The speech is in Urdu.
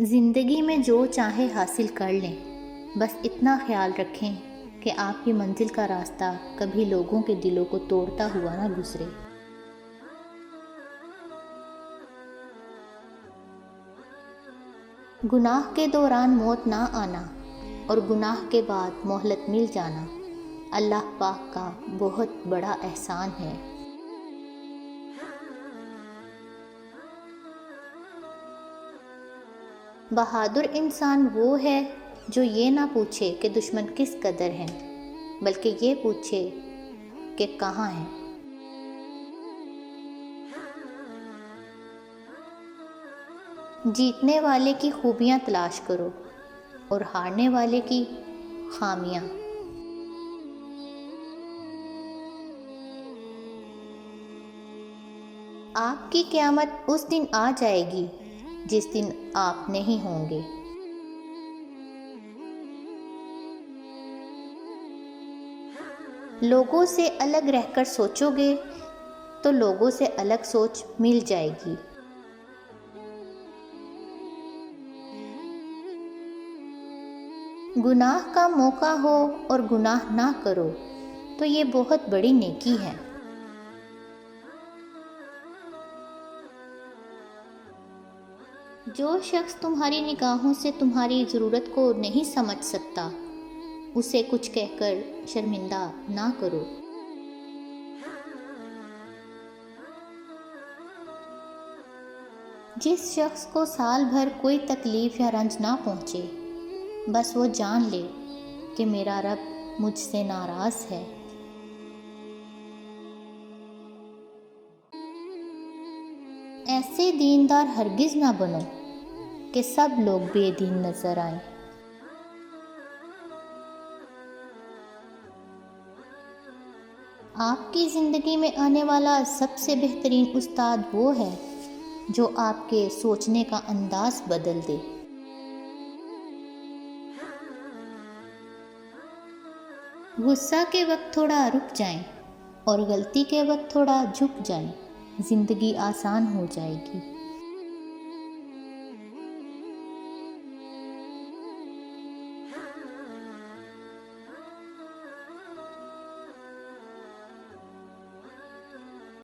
زندگی میں جو چاہے حاصل کر لیں، بس اتنا خیال رکھیں کہ آپ کی منزل کا راستہ کبھی لوگوں کے دلوں کو توڑتا ہوا نہ گزرے۔ گناہ کے دوران موت نہ آنا اور گناہ کے بعد مہلت مل جانا اللہ پاک کا بہت بڑا احسان ہے۔ بہادر انسان وہ ہے جو یہ نہ پوچھے کہ دشمن کس قدر ہیں، بلکہ یہ پوچھے کہ کہاں ہیں۔ جیتنے والے کی خوبیاں تلاش کرو اور ہارنے والے کی خامیاں۔ آپ کی قیامت اس دن آ جائے گی جس دن آپ نہیں ہوں گے۔ لوگوں سے الگ رہ کر سوچو گے تو لوگوں سے الگ سوچ مل جائے گی۔ گناہ کا موقع ہو اور گناہ نہ کرو تو یہ بہت بڑی نیکی ہے۔ جو شخص تمہاری نگاہوں سے تمہاری ضرورت کو نہیں سمجھ سکتا، اسے کچھ کہہ کر شرمندہ نہ کرو۔ جس شخص کو سال بھر کوئی تکلیف یا رنج نہ پہنچے، بس وہ جان لے کہ میرا رب مجھ سے ناراض ہے۔ ایسے دیندار ہرگز نہ بنو کہ سب لوگ بے دین نظر آئیں۔ آپ کی زندگی میں آنے والا سب سے بہترین استاد وہ ہے جو آپ کے سوچنے کا انداز بدل دے۔ غصہ کے وقت تھوڑا رک جائیں اور غلطی کے وقت تھوڑا جھک جائیں، زندگی آسان ہو جائے گی۔